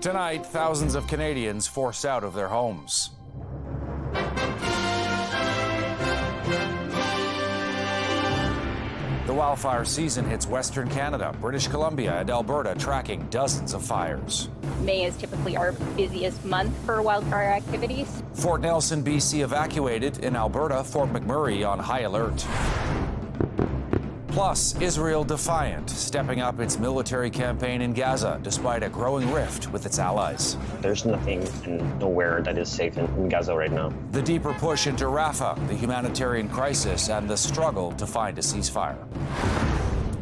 Tonight, thousands of Canadians forced out of their homes. The wildfire season hits Western Canada, British Columbia, and Alberta, tracking dozens of fires. May is typically our busiest month for wildfire activities. Fort Nelson, B.C. evacuated. In Alberta, Fort McMurray on high alert. Plus, Israel defiant, stepping up its military campaign in Gaza despite a growing rift with its allies. There's nothing and nowhere that is safe in Gaza right now. The deeper push into Rafah, the humanitarian crisis, and the struggle to find a ceasefire.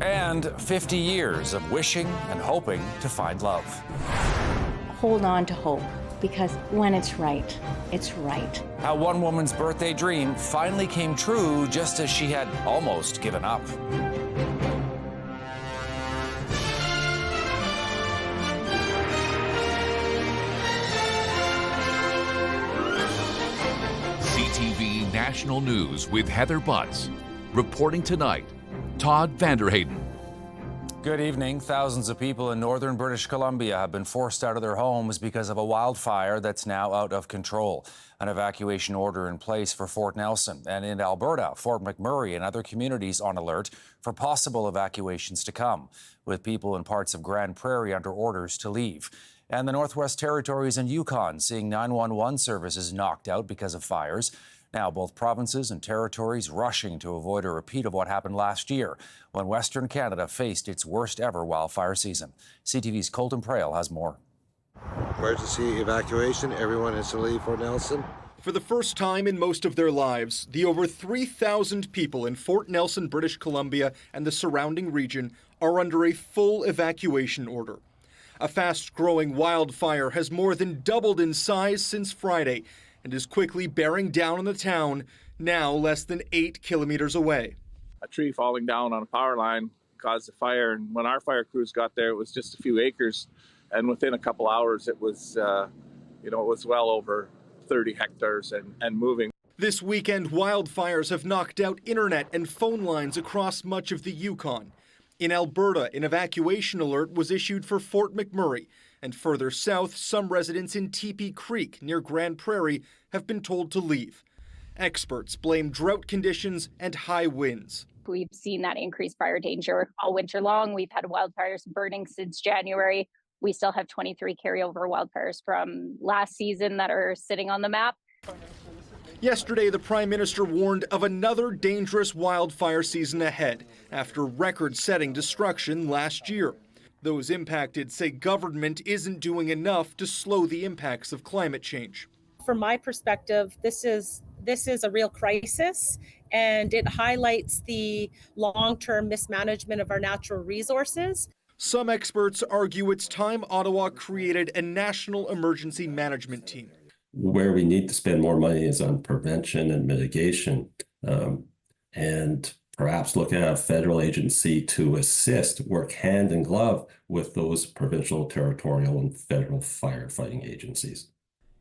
And 50 years of wishing and hoping to find love. Hold on to hope, because when it's right, it's right. How one woman's birthday dream finally came true just as she had almost given up. CTV National News with Heather Butts. Reporting tonight, Todd Vanderhayden. Good evening. Thousands of people in northern British Columbia have been forced out of their homes because of a wildfire that's now out of control. An evacuation order in place for Fort Nelson. And in Alberta, Fort McMurray and other communities on alert for possible evacuations to come, with people in parts of Grand Prairie under orders to leave. And the Northwest Territories and Yukon seeing 911 services knocked out because of fires. Now, both provinces and territories rushing to avoid a repeat of what happened last year when Western Canada faced its worst ever wildfire season. CTV's Colton Prale has more. Emergency evacuation. Everyone has to leave Fort Nelson. For the first time in most of their lives, the over 3,000 people in Fort Nelson, British Columbia and the surrounding region are under a full evacuation order. A fast-growing wildfire has more than doubled in size since Friday and is quickly bearing down on the town, now less than 8 kilometers away. A tree falling down on a power line caused a fire, and when our fire crews got there, it was just a few acres, and within a couple hours, it was, it was well over 30 hectares and moving. This weekend, wildfires have knocked out internet and phone lines across much of the Yukon. In Alberta, an evacuation alert was issued for Fort McMurray, and further south, some residents in Teepee Creek near Grand Prairie have been told to leave. Experts blame drought conditions and high winds. We've seen that increased fire danger all winter long. We've had wildfires burning since January. We still have 23 carryover wildfires from last season that are sitting on the map. Yesterday, the Prime Minister warned of another dangerous wildfire season ahead after record-setting destruction last year. Those impacted say government isn't doing enough to slow the impacts of climate change. From my perspective, this is a real crisis, and it highlights the long-term mismanagement of our natural resources. Some experts argue it's time Ottawa created a national emergency management team. Where we need to spend more money is on prevention and mitigation, and perhaps look at a federal agency to assist, work hand in glove with those provincial, territorial, and federal firefighting agencies.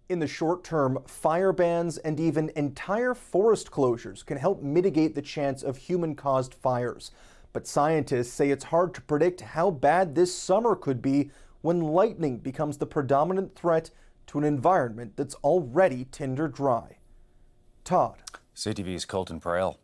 In the short term, fire bans and even entire forest closures can help mitigate the chance of human-caused fires. But scientists say it's hard to predict how bad this summer could be when lightning becomes the predominant threat to an environment that's already tinder dry. Todd. CTV's Colton Prale.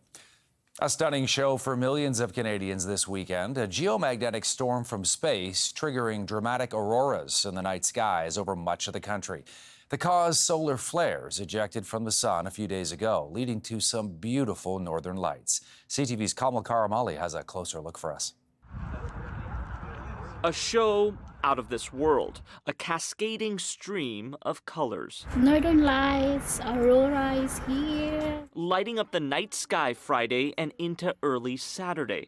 A stunning show for millions of Canadians this weekend. A geomagnetic storm from space triggering dramatic auroras in the night skies over much of the country. The cause, solar flares ejected from the sun a few days ago, leading to some beautiful northern lights. CTV's Kamal Karamali has a closer look for us. A show out of this world, a cascading stream of colors. Northern lights, aurora is here. Lighting up the night sky Friday and into early Saturday.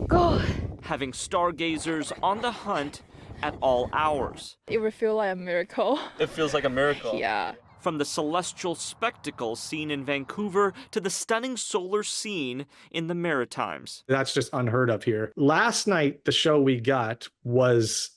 Go. Having stargazers on the hunt at all hours. It would feel like a miracle. It feels like a miracle. Yeah. From the celestial spectacle seen in Vancouver to the stunning solar scene in the Maritimes. That's just unheard of here. Last night, the show we got was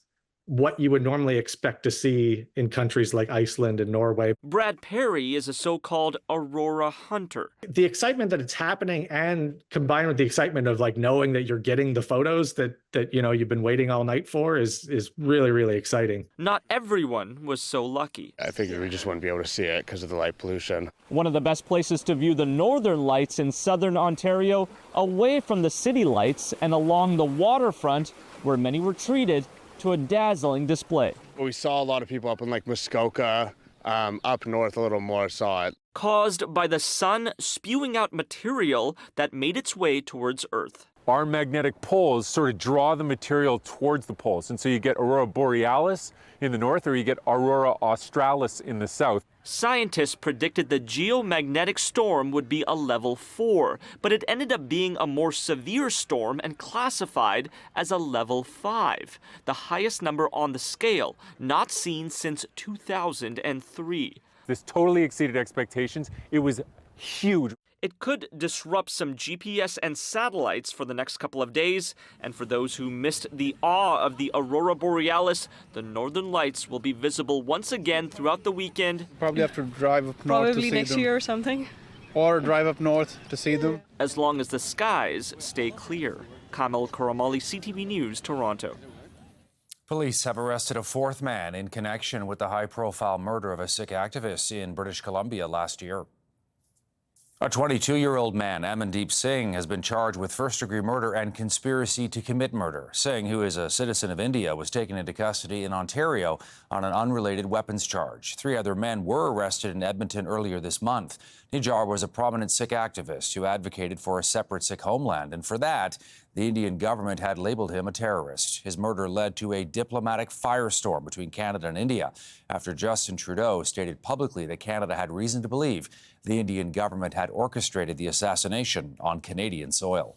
what you would normally expect to see in countries like Iceland and Norway. Brad Perry is a so-called aurora hunter. The excitement that it's happening, and combined with the excitement of like knowing that you're getting the photos that you've been waiting all night for is really, really exciting. Not everyone was so lucky. I figured we just wouldn't be able to see it because of the light pollution. One of the best places to view the northern lights in southern Ontario, away from the city lights and along the waterfront, where many were treated to a dazzling display. We saw a lot of people up in like Muskoka, up north a little more saw it. Caused by the sun spewing out material that made its way towards Earth. Our magnetic poles sort of draw the material towards the poles. And so you get aurora borealis in the north, or you get aurora australis in the south. Scientists predicted the geomagnetic storm would be a level 4, but it ended up being a more severe storm and classified as a level 5, the highest number on the scale, not seen since 2003. This totally exceeded expectations. It was huge. It could disrupt some GPS and satellites for the next couple of days, and for those who missed the awe of the aurora borealis, the northern lights will be visible once again throughout the weekend. Probably have to drive up north Probably to see next them. year or something. Or drive up north to see them. As long as the skies stay clear. Kamal Karamali, CTV News, Toronto. Police have arrested a fourth man in connection with the high-profile murder of a Sikh activist in British Columbia last year. A 22-year-old man, Amandeep Singh, has been charged with first-degree murder and conspiracy to commit murder. Singh, who is a citizen of India, was taken into custody in Ontario on an unrelated weapons charge. 3 other men were arrested in Edmonton earlier this month. Nijar was a prominent Sikh activist who advocated for a separate Sikh homeland, and for that, the Indian government had labeled him a terrorist. His murder led to a diplomatic firestorm between Canada and India after Justin Trudeau stated publicly that Canada had reason to believe the Indian government had orchestrated the assassination on Canadian soil.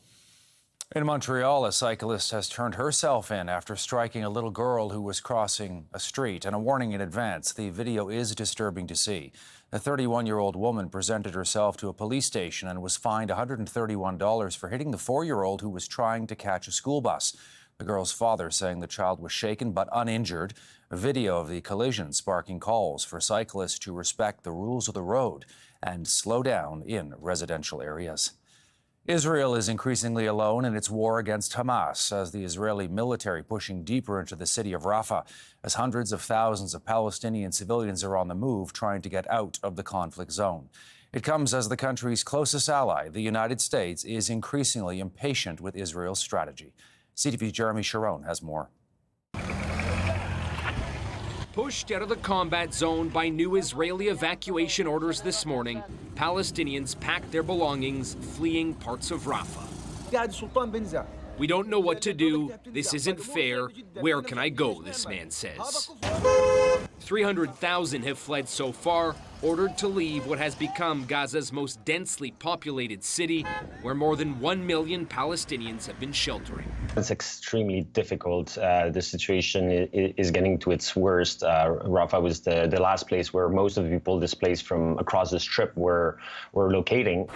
In Montreal, a cyclist has turned herself in after striking a little girl who was crossing a street, and a warning in advance. The video is disturbing to see. The 31-year-old woman presented herself to a police station and was fined $131 for hitting the 4-year-old who was trying to catch a school bus. The girl's father saying the child was shaken but uninjured. A video of the collision sparking calls for cyclists to respect the rules of the road and slow down in residential areas. Israel is increasingly alone in its war against Hamas as the Israeli military pushing deeper into the city of Rafah as hundreds of thousands of Palestinian civilians are on the move trying to get out of the conflict zone. It comes as the country's closest ally, the United States, is increasingly impatient with Israel's strategy. CTV's Jeremy Sharon has more. Pushed out of the combat zone by new Israeli evacuation orders this morning, Palestinians packed their belongings, fleeing parts of Rafah. We don't know what to do. This isn't fair. Where can I go, this man says. 300,000 have fled so far, ordered to leave what has become Gaza's most densely populated city, where more than 1 million Palestinians have been sheltering. It's extremely difficult. The situation is getting to its worst. Rafah was the last place where most of the people displaced from across the Strip were locating.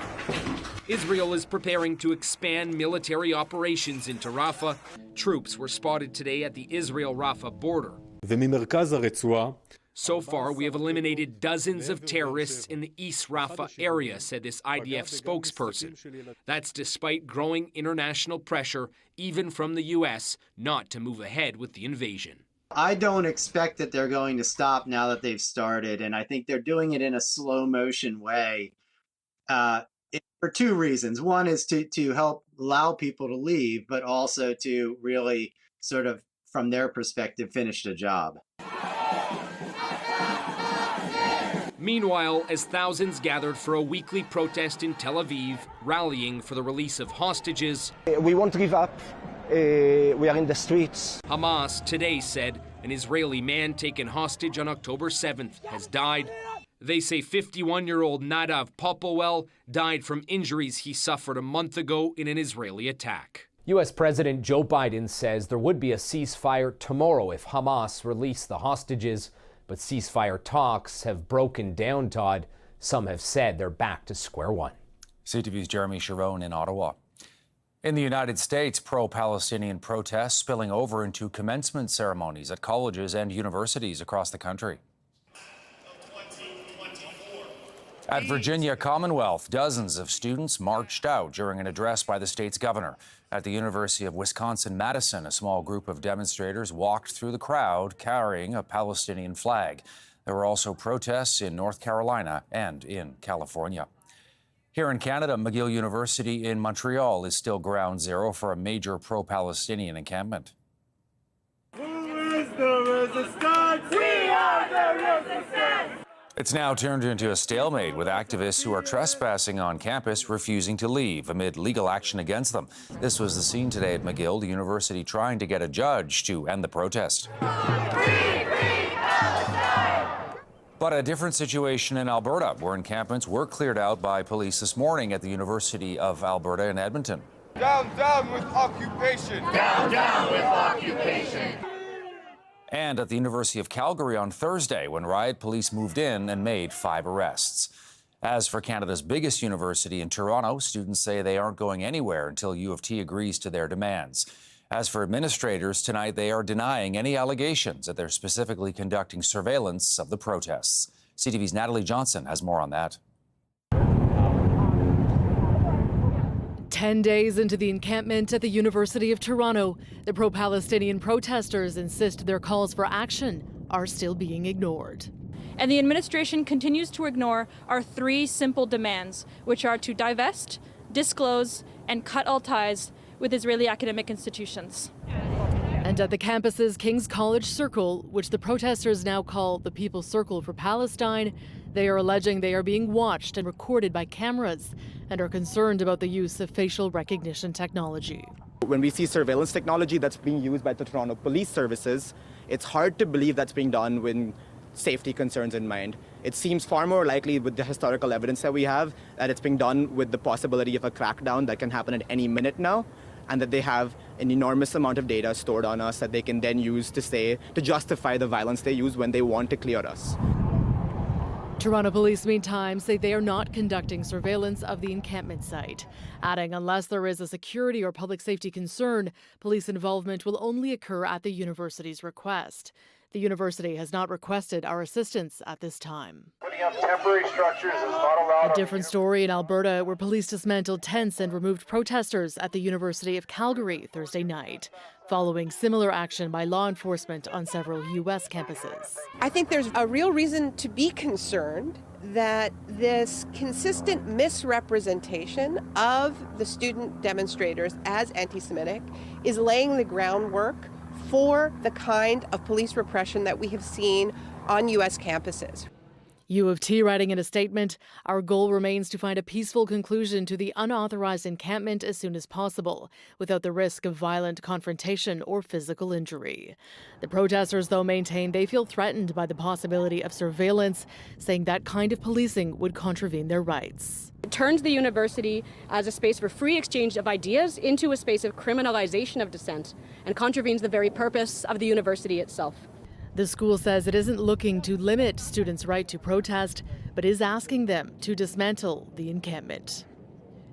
Israel is preparing to expand military operations into Rafah. Troops were spotted today at the Israel-Rafah border. So far, we have eliminated dozens of terrorists in the East Rafah area, said this IDF spokesperson. That's despite growing international pressure, even from the U.S., not to move ahead with the invasion. I don't expect that they're going to stop now that they've started, and I think they're doing it in a slow motion way for 2 reasons. One is to help allow people to leave, but also to really sort of, from their perspective, finish the job. Meanwhile, as thousands gathered for a weekly protest in Tel Aviv, rallying for the release of hostages, we won't give up. We are in the streets. Hamas today said an Israeli man taken hostage on October 7th has died. They say 51-year-old Nadav Popowell died from injuries he suffered a month ago in an Israeli attack. U.S. President Joe Biden says there would be a ceasefire tomorrow if Hamas released the hostages. But ceasefire talks have broken down, Todd. Some have said they're back to square one. CTV's Jeremy Sharon in Ottawa. In the United States, pro-Palestinian protests spilling over into commencement ceremonies at colleges and universities across the country. At Virginia Commonwealth, dozens of students marched out during an address by the state's governor. At the University of Wisconsin-Madison, a small group of demonstrators walked through the crowd carrying a Palestinian flag. There were also protests in North Carolina and in California. Here in Canada, McGill University in Montreal is still ground zero for a major pro-Palestinian encampment. Who is the resistance? We are the resistance! It's now turned into a stalemate, with activists who are trespassing on campus refusing to leave amid legal action against them. This was the scene today at McGill, the university trying to get a judge to end the protest. But a different situation in Alberta, where encampments were cleared out by police this morning at the University of Alberta in Edmonton. Down, down with occupation! Down, down with occupation! And at the University of Calgary on Thursday, when riot police moved in and made 5 arrests. As for Canada's biggest university in Toronto, students say they aren't going anywhere until U of T agrees to their demands. As for administrators, tonight they are denying any allegations that they're specifically conducting surveillance of the protests. CTV's Natalie Johnson has more on that. 10 days into the encampment at the University of Toronto, the pro-Palestinian protesters insist their calls for action are still being ignored. And the administration continues to ignore our 3 simple demands, which are to divest, disclose, and cut all ties with Israeli academic institutions. And at the campus's King's College Circle, which the protesters now call the People's Circle for Palestine, they are alleging they are being watched and recorded by cameras and are concerned about the use of facial recognition technology. When we see surveillance technology that's being used by the Toronto Police Services, it's hard to believe that's being done with safety concerns in mind. It seems far more likely, with the historical evidence that we have, that it's being done with the possibility of a crackdown that can happen at any minute now, and that they have an enormous amount of data stored on us that they can then use to justify the violence they use when they want to clear us. Toronto police, meantime, say they are not conducting surveillance of the encampment site, adding unless there is a security or public safety concern, police involvement will only occur at the university's request. The university has not requested our assistance at this time. Putting up temporary structures is not allowed. A different story in Alberta, where police dismantled tents and removed protesters at the University of Calgary Thursday night, following similar action by law enforcement on several U.S. campuses. I think there's a real reason to be concerned that this consistent misrepresentation of the student demonstrators as anti-Semitic is laying the groundwork for the kind of police repression that we have seen on U.S. campuses. U of T writing in a statement, our goal remains to find a peaceful conclusion to the unauthorized encampment as soon as possible, without the risk of violent confrontation or physical injury. The protesters, though, maintain they feel threatened by the possibility of surveillance, saying that kind of policing would contravene their rights. It turns the university as a space for free exchange of ideas into a space of criminalization of dissent and contravenes the very purpose of the university itself. The school says it isn't looking to limit students' right to protest, but is asking them to dismantle the encampment.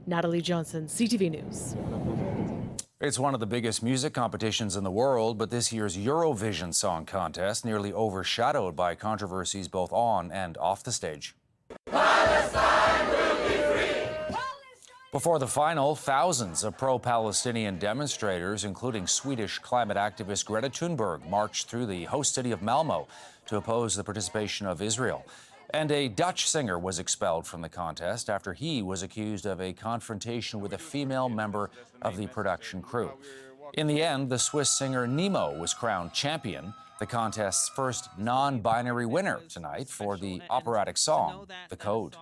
Natalie Johnson, CTV News. It's one of the biggest music competitions in the world, but this year's Eurovision Song Contest nearly overshadowed by controversies both on and off the stage. Palestine will be free! Before the final, thousands of pro-Palestinian demonstrators, including Swedish climate activist Greta Thunberg, marched through the host city of Malmo to oppose the participation of Israel. And a Dutch singer was expelled from the contest after he was accused of a confrontation with a female member of the production crew. In the end, the Swiss singer Nemo was crowned champion, the contest's first non-binary winner tonight for the operatic song, The Code.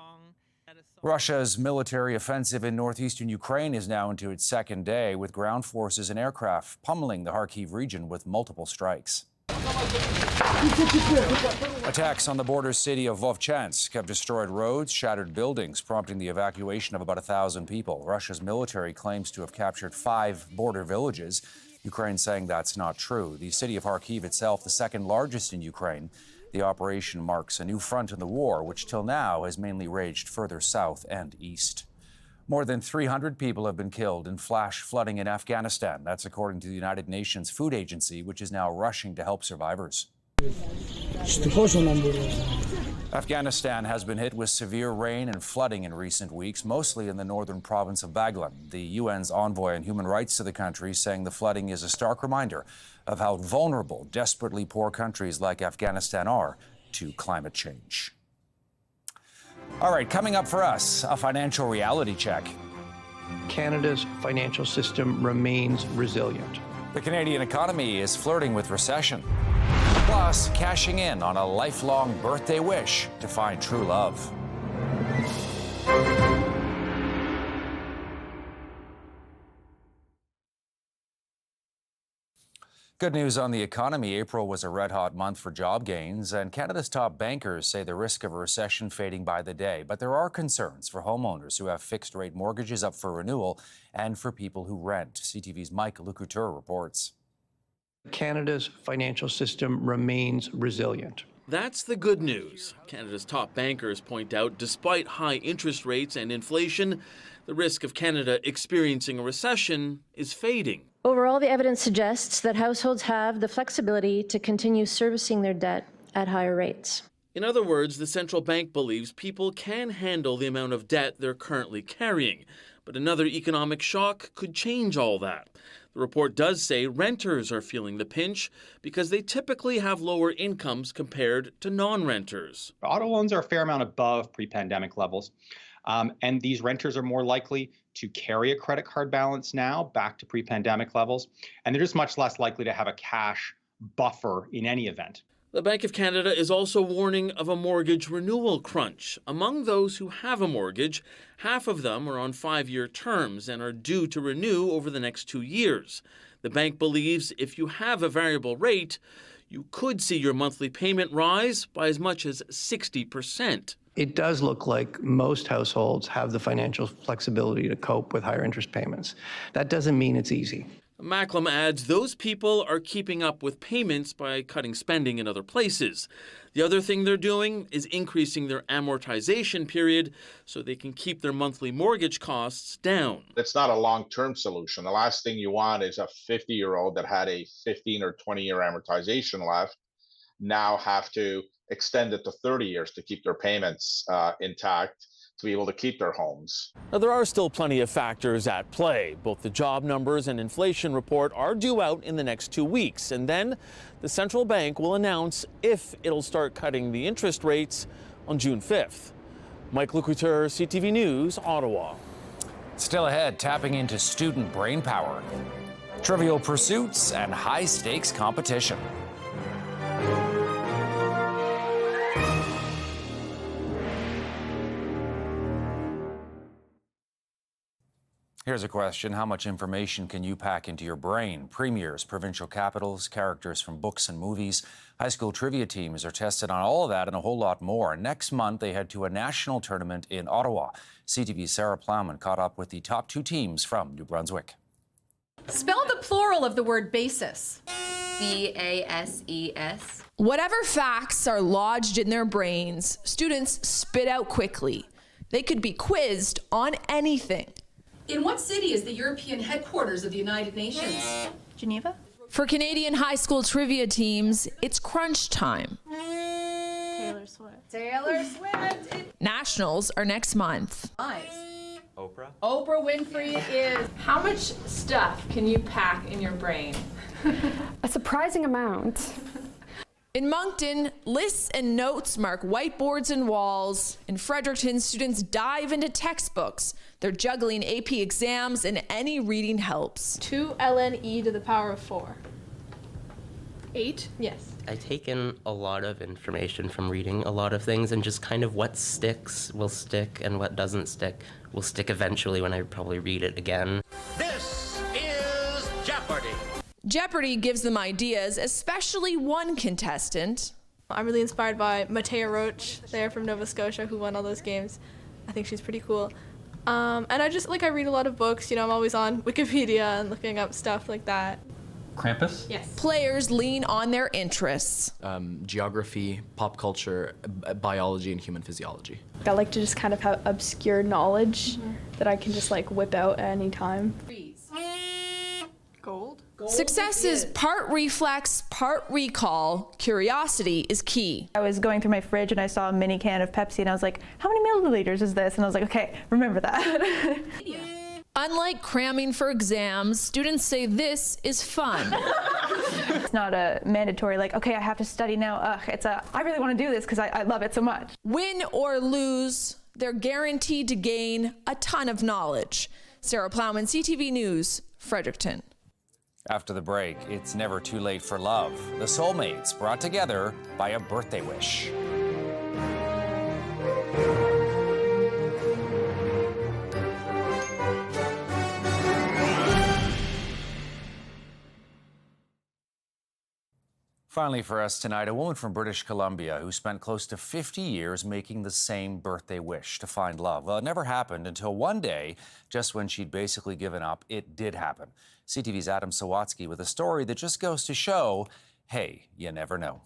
Russia's military offensive in northeastern Ukraine is now into its second day, with ground forces and aircraft pummeling the Kharkiv region with multiple strikes. Attacks on the border city of Vovchansk have destroyed roads, shattered buildings, prompting the evacuation of about 1,000 people. Russia's military claims to have captured 5 border villages. Ukraine saying that's not true. The city of Kharkiv itself, the second largest in Ukraine. The operation marks a new front in the war, which till now has mainly raged further south and east. More than 300 people have been killed in flash flooding in Afghanistan. That's according to the United Nations Food Agency, which is now rushing to help survivors. Afghanistan has been hit with severe rain and flooding in recent weeks, mostly in the northern province of Baghlan. The UN's envoy on human rights to the country saying the flooding is a stark reminder of how vulnerable desperately poor countries like Afghanistan are to climate change. All right, coming up for us, a financial reality check. Canada's financial system remains resilient. The Canadian economy is flirting with recession. Plus, cashing in on a lifelong birthday wish to find true love. Good news on the economy. April was a red-hot month for job gains, and Canada's top bankers say the risk of a recession fading by the day. But there are concerns for homeowners who have fixed-rate mortgages up for renewal and for people who rent. CTV's Mike Lecouteur reports. Canada's financial system remains resilient. That's the good news. Canada's top bankers point out despite high interest rates and inflation, the risk of Canada experiencing a recession is fading. Overall, the evidence suggests that households have the flexibility to continue servicing their debt at higher rates. In other words, the central bank believes people can handle the amount of debt they're currently carrying. But another economic shock could change all that. The report does say renters are feeling the pinch because they typically have lower incomes compared to non-renters. Auto loans are a fair amount above pre-pandemic levels, and these renters are more likely to carry a credit card balance now back to pre-pandemic levels, and they're just much less likely to have a cash buffer in any event. The Bank of Canada is also warning of a mortgage renewal crunch. Among those who have a mortgage, half of them are on 5-year terms and are due to renew over the next 2 years. The bank believes if you have a variable rate, you could see your monthly payment rise by as much as 60%. It does look like most households have the financial flexibility to cope with higher interest payments. That doesn't mean it's easy. Macklem adds those people are keeping up with payments by cutting spending in other places. The other thing they're doing is increasing their amortization period so they can keep their monthly mortgage costs down. It's not a long-term solution. The last thing you want is a 50-year-old that had a 15 or 20-year amortization left now have to extend it to 30 years to keep their payments intact, to be able to keep their homes. Now, there are still plenty of factors at play. Both the job numbers and inflation report are due out in the next 2 weeks, and then the central bank will announce if it'll start cutting the interest rates on June 5th. Mike Lecouteur, CTV News, Ottawa. Still ahead, tapping into student brain power, trivial pursuits, and high-stakes competition. Here's a question. How much information can you pack into your brain? Premiers, provincial capitals, characters from books and movies. High school trivia teams are tested on all of that and a whole lot more. Next month, they head to a national tournament in Ottawa. CTV's Sarah Plowman caught up with the top 2 teams from New Brunswick. Spell the plural of the word basis. B-A-S-E-S. Whatever facts are lodged in their brains, students spit out quickly. They could be quizzed on anything. In what city is the European headquarters of the United Nations? Geneva? For Canadian high school trivia teams, it's crunch time. Taylor Swift. Taylor Swift. Nationals are next month. Nice. Oprah. Oprah Winfrey is. How much stuff can you pack in your brain? A surprising amount. In Moncton, lists and notes mark whiteboards and walls. In Fredericton, students dive into textbooks. They're juggling AP exams, and any reading helps. 2 ln e to the power of 4. 8? Yes. I take in a lot of information from reading a lot of things, and just kind of what sticks will stick and what doesn't stick will stick eventually when I probably read it again. This is Jeopardy! Jeopardy gives them ideas, especially one contestant. I'm really inspired by Matea Roach, there from Nova Scotia, who won all those games. I think she's pretty cool. And I read a lot of books. I'm always on Wikipedia and looking up stuff like that. Krampus? Yes. Players lean on their interests. Geography, pop culture, biology, and human physiology. I like to just kind of have obscure knowledge that I can just like whip out at any time. Gold? Success is part reflex, part recall. Curiosity is key. I was going through my fridge and I saw a mini can of Pepsi and I was like, how many milliliters is this? And I was like, okay, remember that. Unlike cramming for exams, students say this is fun. It's not a mandatory, like, okay, I have to study now. It's a, I really want to do this because I love it so much. Win or lose, they're guaranteed to gain a ton of knowledge. Sarah Plowman, CTV News, Fredericton. After the break, it's never too late for love. The soulmates brought together by a birthday wish. Finally for us tonight, a woman from British Columbia who spent close to 50 years making the same birthday wish to find love. Well, it never happened until one day, just when she'd basically given up, it did happen. CTV's Adam Sawatsky with a story that just goes to show, hey, you never know.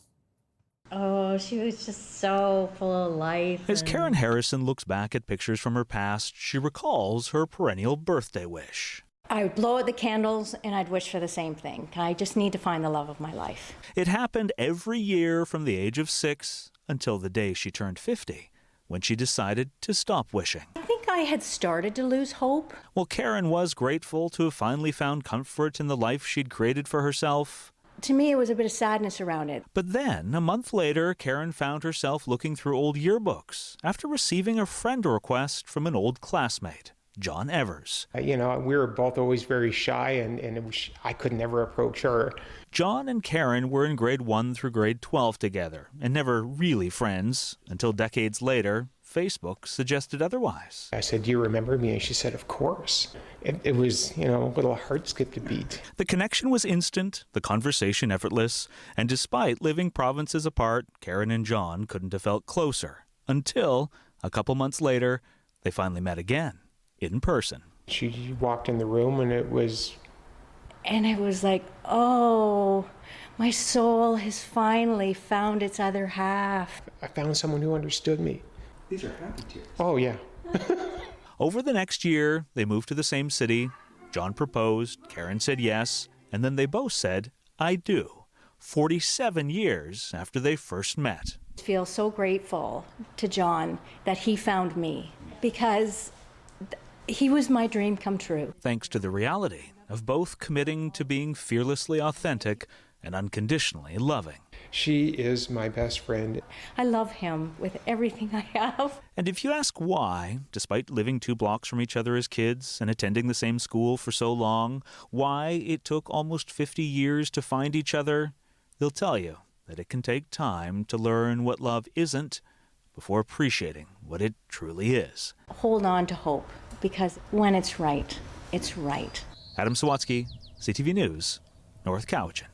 Oh, she was just so full of life. As Karen Harrison looks back at pictures from her past, she recalls her perennial birthday wish. I would blow out the candles and I'd wish for the same thing. I just need to find the love of my life. It happened every year from the age of 6 until the day she turned 50, when she decided to stop wishing. I think I had started to lose hope. Well, Karen was grateful to have finally found comfort in the life she'd created for herself. To me, it was a bit of sadness around it. But then, a month later, Karen found herself looking through old yearbooks after receiving a friend request from an old classmate, John Evers. We were both always very shy, and I could never approach her. John and Karen were in grade 1 through grade 12 together, and never really friends, until decades later, Facebook suggested otherwise. I said, "Do you remember me?" And she said, "Of course." It was, a little heart skipped a beat. The connection was instant, the conversation effortless, and despite living provinces apart, Karen and John couldn't have felt closer, until, a couple months later, they finally met again. In person. She walked in the room and it was like, oh, my soul has finally found its other half. I found someone who understood me. These are happy tears. Oh, yeah. Over the next year, they moved to the same city. John proposed, Karen said yes, and then they both said, I do, 47 years after they first met. I feel so grateful to John that he found me, because he was my dream come true. Thanks to the reality of both committing to being fearlessly authentic and unconditionally loving. She is my best friend. I love him with everything I have. And if you ask why, despite living 2 blocks from each other as kids and attending the same school for so long, why it took almost 50 years to find each other, they'll tell you that it can take time to learn what love isn't before appreciating what it truly is. Hold on to hope, because when it's right, it's right. Adam Sawatsky, CTV News, North Cowichan.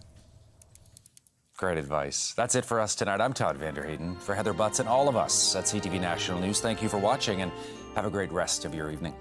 Great advice. That's it for us tonight. I'm Todd Vanderheyden. For Heather Butts and all of us at CTV National News, thank you for watching and have a great rest of your evening.